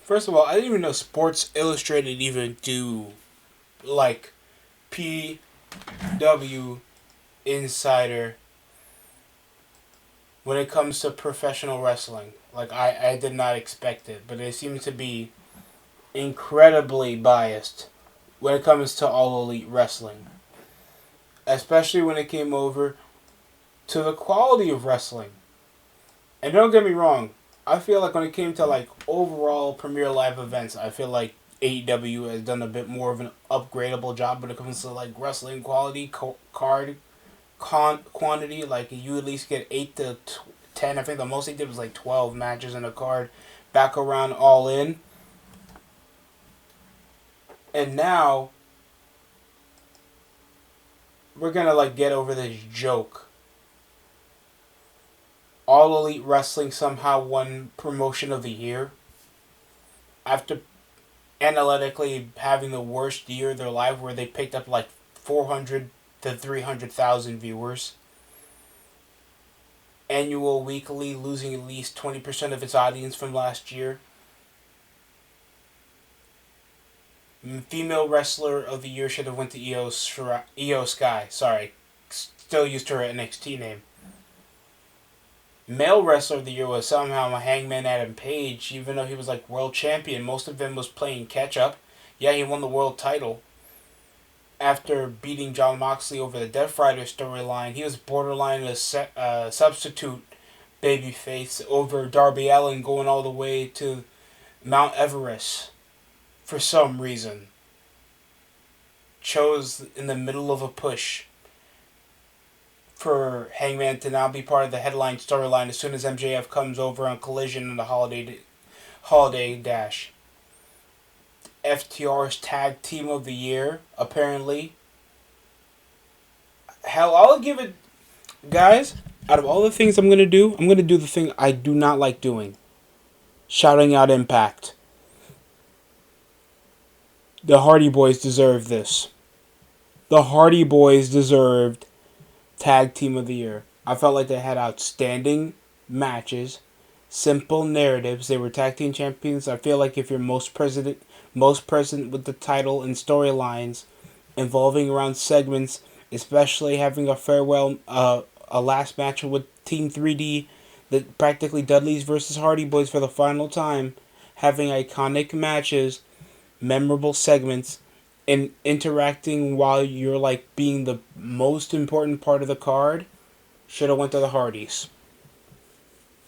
First of all, I didn't even know Sports Illustrated even do like PW Insider when it comes to professional wrestling. Like I did not expect it, but they seem to be incredibly biased when it comes to all elite wrestling. Especially when it came over to the quality of wrestling. And don't get me wrong, I feel like when it came to like overall premier live events, I feel like AEW has done a bit more of an upgradable job when it comes to like wrestling quality, card quantity. Like you at least get 8 to 10. I think the most they did was like 12 matches in a card, back around all in. And now we're gonna like get over this joke. All Elite Wrestling somehow won Promotion of the Year after analytically having the worst year of their life, where they picked up like 400 to 300,000 viewers. Annual Weekly losing at least 20% of its audience from last year. Female Wrestler of the Year should have went to Io Sky. Sorry, still used her NXT name. Male Wrestler of the Year was somehow Hangman Adam Page, even though he was like world champion. Most of him was playing catch up. Yeah, he won the world title after beating Jon Moxley over the Death Rider storyline. He was borderline a substitute babyface over Darby Allin, going all the way to Mount Everest for some reason. Chose in the middle of a push for Hangman to now be part of the headline storyline as soon as MJF comes over on Collision in the Holiday Dash. FTR's Tag Team of the Year, apparently. Hell, I'll give it... Guys, out of all the things I'm going to do the thing I do not like doing. Shouting out Impact. The Hardy Boys deserve this. The Hardy Boys deserved Tag Team of the Year. I felt like they had outstanding matches, simple narratives. They were tag team champions. I feel like if you're most present with the title and storylines involving around segments, especially having a farewell, a last match with Team 3D, that practically Dudley's versus Hardy Boys for the final time, having iconic matches, memorable segments, and interacting while you're like being the most important part of the card, should have went to the Hardys.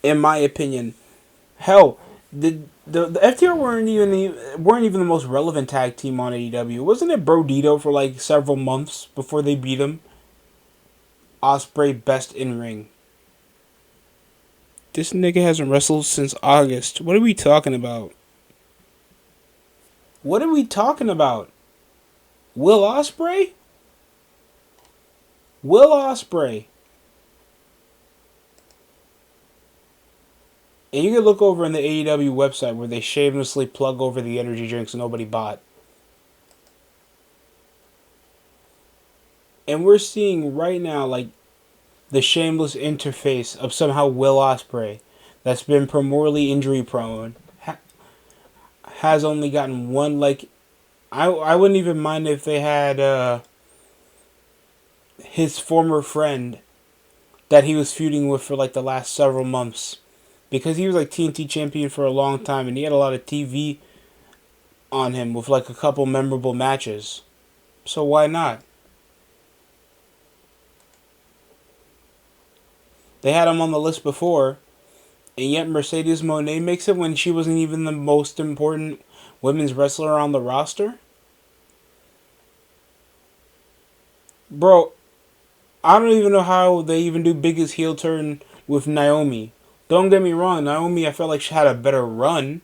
In my opinion, hell, the FTR weren't even the most relevant tag team on AEW. Wasn't it Brodito for like several months before they beat him? Osprey best in ring. This nigga hasn't wrestled since August. What are we talking about? What are we talking about? Will Ospreay? Will Ospreay. And you can look over in the AEW website where they shamelessly plug over the energy drinks nobody bought. And we're seeing right now like the shameless interface of somehow Will Ospreay, that's been primarily injury prone, has only gotten one like... I wouldn't even mind if they had his former friend that he was feuding with for like the last several months, because he was like TNT champion for a long time and he had a lot of TV on him with like a couple memorable matches. So why not? They had him on the list before, and yet Mercedes Moné makes it when she wasn't even the most important women's wrestler on the roster? Bro, I don't even know how they even do biggest heel turn with Naomi. Don't get me wrong, Naomi, I felt like she had a better run.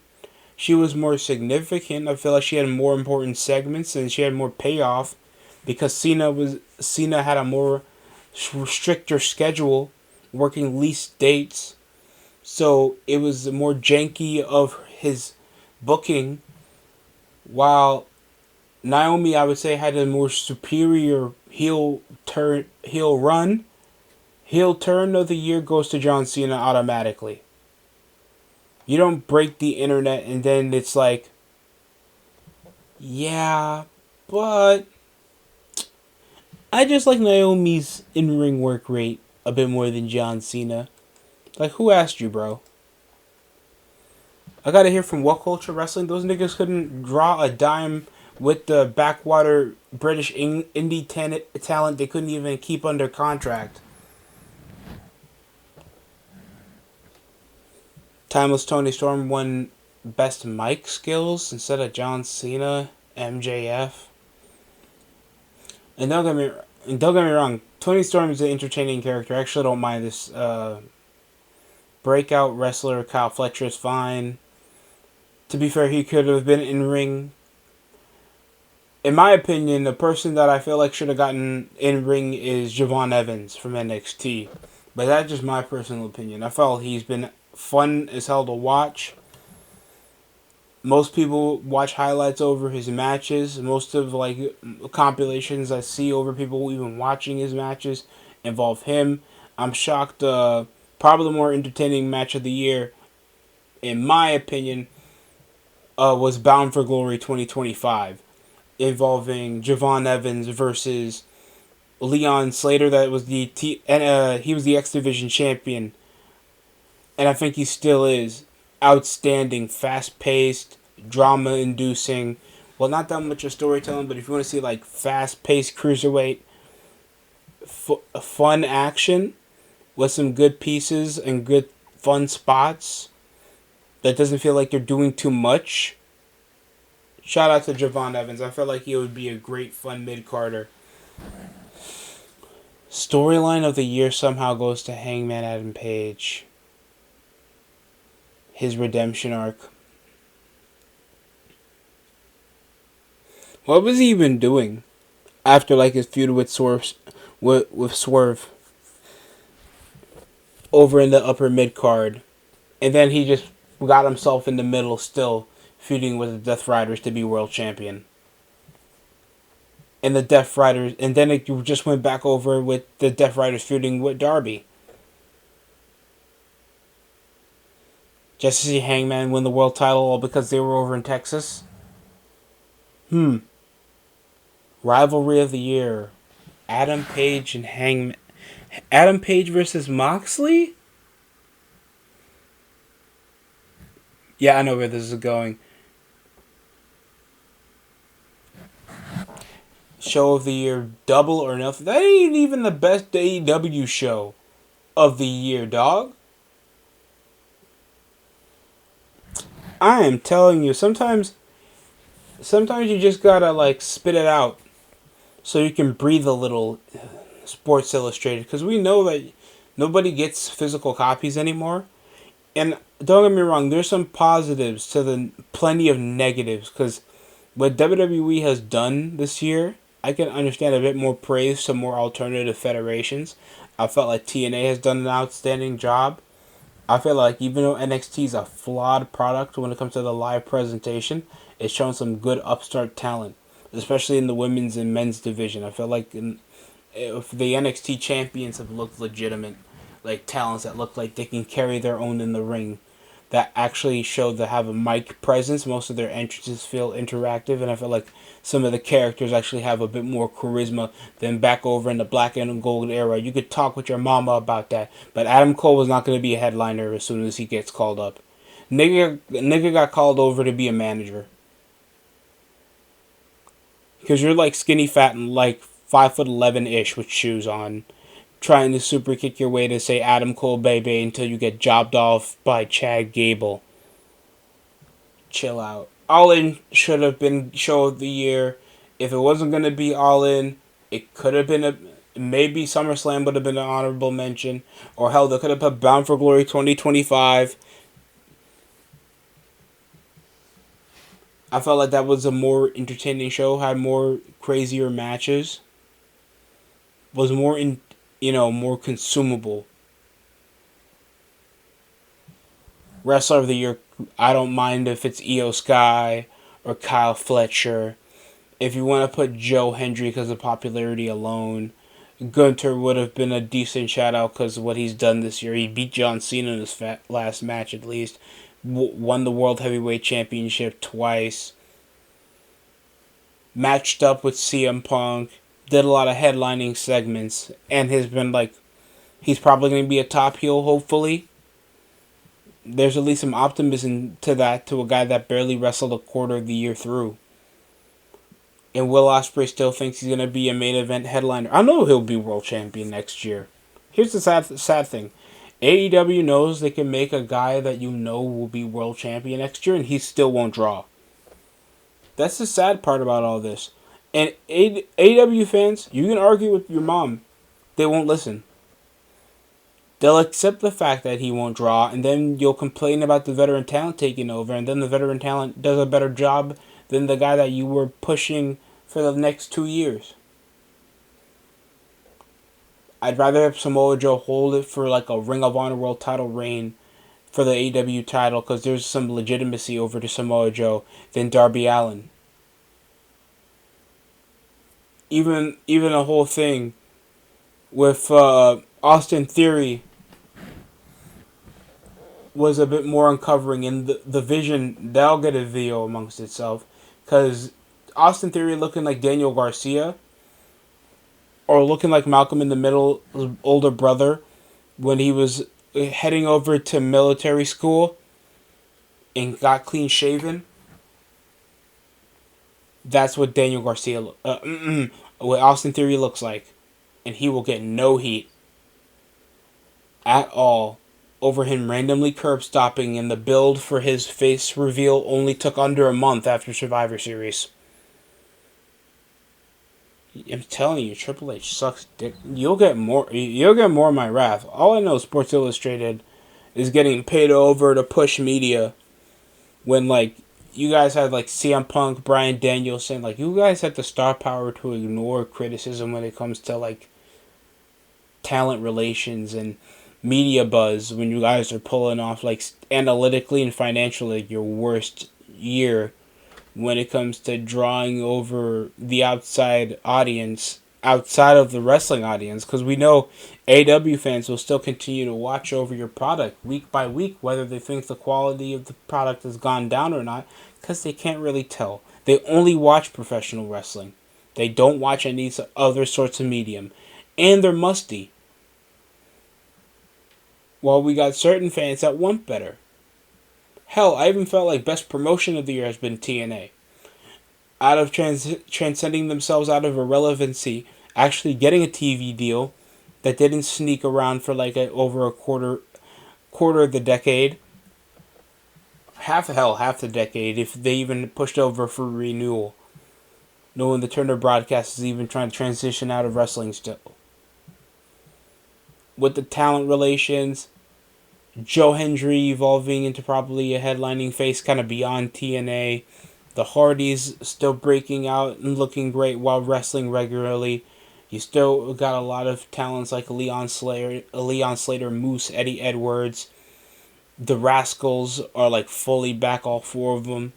She was more significant. I feel like she had more important segments and she had more payoff because Cena had a more stricter schedule, working least dates. So it was more janky of his booking, while Naomi, I would say, had a more superior heel run. Heel turn of the year goes to John Cena automatically. You don't break the internet and then it's like, yeah, but I just like Naomi's in-ring work rate a bit more than John Cena. Like, who asked you, bro? I gotta hear from What Culture Wrestling. Those niggas couldn't draw a dime with the backwater British indie talent they couldn't even keep under contract. Timeless Tony Storm won Best Mic Skills instead of John Cena, MJF. And don't get me wrong, Tony Storm is an entertaining character. I actually don't mind this. Breakout wrestler Kyle Fletcher is fine. To be fair, he could have been in ring. In my opinion, the person that I feel like should have gotten in ring is Javon Evans from NXT. But that's just my personal opinion. I felt he's been fun as hell to watch. Most people watch highlights over his matches. Most of compilations I see over people even watching his matches involve him. I'm shocked. Probably the more entertaining match of the year, in my opinion, was Bound for Glory 2025, involving Javon Evans versus Leon Slater. That was he was the X Division champion, and I think he still is. Outstanding, fast paced, drama inducing. Well, not that much of storytelling, but if you want to see like fast paced cruiserweight, fun action with some good pieces and good fun spots that doesn't feel like they're doing too much. Shout out to Javon Evans. I feel like he would be a great fun mid carder. Storyline of the year somehow goes to Hangman Adam Page. His redemption arc. What was he even doing after like his feud with Swerve over in the upper mid card, and then he just got himself in the middle still feuding with the Death Riders to be world champion. And the Death Riders, and then it just went back over with the Death Riders feuding with Darby. Just to see Hangman win the world title all because they were over in Texas. Rivalry of the year. Adam Page and Hangman. Adam Page versus Moxley? Yeah, I know where this is going. Show of the year, Double or Nothing. That ain't even the best AEW show of the year, dog. I am telling you, sometimes you just gotta like spit it out so you can breathe a little. Sports Illustrated, because we know that nobody gets physical copies anymore. And don't get me wrong, there's some positives to the plenty of negatives, because what WWE has done this year, I can understand a bit more praise to more alternative federations. I felt like TNA has done an outstanding job. I feel like even though NXT is a flawed product when it comes to the live presentation, it's shown some good upstart talent, especially in the women's and men's division. I feel like if the NXT champions have looked legitimate, like talents that look like they can carry their own in the ring, that actually show they have a mic presence. Most of their entrances feel interactive, and I feel like some of the characters actually have a bit more charisma than back over in the black and gold era. You could talk with your mama about that, but Adam Cole was not going to be a headliner as soon as he gets called up. Nigga got called over to be a manager. Because you're like skinny fat and like 5'11" with shoes on, trying to super kick your way to say Adam Cole baby until you get jobbed off by Chad Gable. Chill out. All In should have been show of the year. If it wasn't gonna be All In, it could have been maybe SummerSlam would have been an honorable mention, or hell, they could have put Bound for Glory 2025. I felt like that was a more entertaining show, had more crazier matches, was more more consumable. Wrestler of the year, I don't mind if it's Io Sky or Kyle Fletcher. If you want to put Joe Hendry because of popularity alone, Gunter would have been a decent shout out because of what he's done this year. He beat John Cena in his last match at least. won the World Heavyweight Championship twice, matched up with CM Punk, did a lot of headlining segments, and has been like, he's probably going to be a top heel, hopefully. There's at least some optimism to that, to a guy that barely wrestled a quarter of the year through. And Will Ospreay still thinks he's going to be a main event headliner. I know he'll be world champion next year. Here's the sad thing. AEW knows they can make a guy that you know will be world champion next year, and he still won't draw. That's the sad part about all this. And AEW fans, you can argue with your mom. They won't listen. They'll accept the fact that he won't draw, and then you'll complain about the veteran talent taking over, and then the veteran talent does a better job than the guy that you were pushing for the next 2 years. I'd rather have Samoa Joe hold it for like a Ring of Honor World title reign for the AEW title, because there's some legitimacy over to Samoa Joe, than Darby Allin. Even the whole thing with Austin Theory was a bit more uncovering, and the vision, that'll get a video amongst itself, because Austin Theory looking like Daniel Garcia, or looking like Malcolm in the Middle's older brother when he was heading over to military school and got clean shaven. That's what Daniel Garcia, what Austin Theory looks like, and he will get no heat at all over him randomly curb stopping, and the build for his face reveal only took under a month after Survivor Series. I'm telling you, Triple H sucks dick. You'll get more of my wrath. All I know, Sports Illustrated is getting paid over to push media, when like you guys had like CM Punk, Bryan Danielson, like you guys had the star power to ignore criticism when it comes to like talent relations and media buzz, when you guys are pulling off like analytically and financially your worst year when it comes to drawing over the outside audience, outside of the wrestling audience, because we know AEW fans will still continue to watch over your product week by week, whether they think the quality of the product has gone down or not, because they can't really tell. They only watch professional wrestling. They don't watch any other sorts of medium. And they're musty. While we got certain fans that want better. Hell, I even felt like best promotion of the year has been TNA. Out of transcending themselves out of irrelevancy, actually getting a TV deal that didn't sneak around for like over a quarter of the decade. Half the decade, if they even pushed over for renewal. Knowing the Turner broadcast is even trying to transition out of wrestling still. With the talent relations, Joe Hendry evolving into probably a headlining face kind of beyond TNA. The Hardys still breaking out and looking great while wrestling regularly. You still got a lot of talents like Leon Slater, Moose, Eddie Edwards. The Rascals are like fully back, all four of them.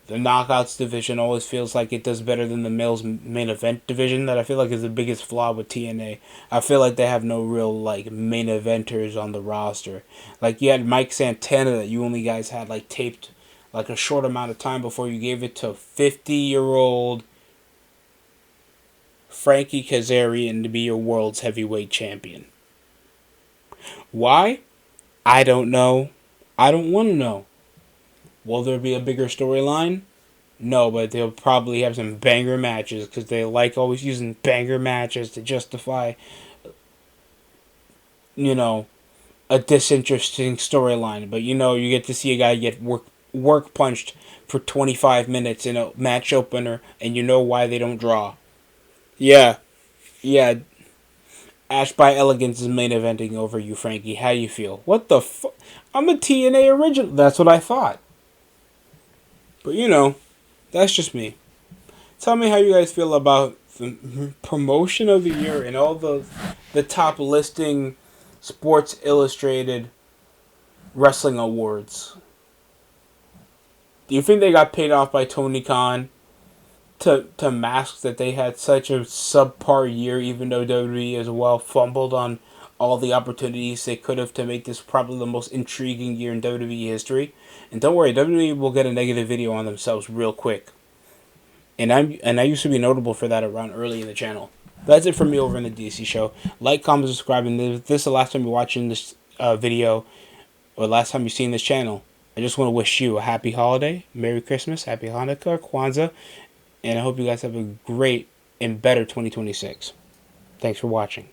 The Knockouts division always feels like it does better than the male's main event division, that I feel like is the biggest flaw with TNA. I feel like they have no real like main eventers on the roster. Like you had Mike Santana that you only guys had like taped like a short amount of time before you gave it to 50-year-old Frankie Kazarian to be your world's heavyweight champion. Why? I don't know. I don't want to know. Will there be a bigger storyline? No, but they'll probably have some banger matches, because they like always using banger matches to justify, a disinteresting storyline. But you get to see a guy get work punched for 25 minutes in a match opener, and you know why they don't draw. Yeah. Ash by Elegance is main eventing over you, Frankie. How do you feel? What the fuck? I'm a TNA original. That's what I thought. But that's just me. Tell me how you guys feel about the promotion of the year and all the top listing Sports Illustrated wrestling awards. Do you think they got paid off by Tony Khan to mask that they had such a subpar year, even though WWE as well fumbled on all the opportunities they could have to make this probably the most intriguing year in WWE history. And don't worry, WWE will get a negative video on themselves real quick. And I used to be notable for that around early in the channel. That's it for me over in the DC show. Like, comment, subscribe, and if this is the last time you're watching this video, or last time you've seen this channel, I just want to wish you a happy holiday, Merry Christmas, Happy Hanukkah, Kwanzaa, and I hope you guys have a great and better 2026. Thanks for watching.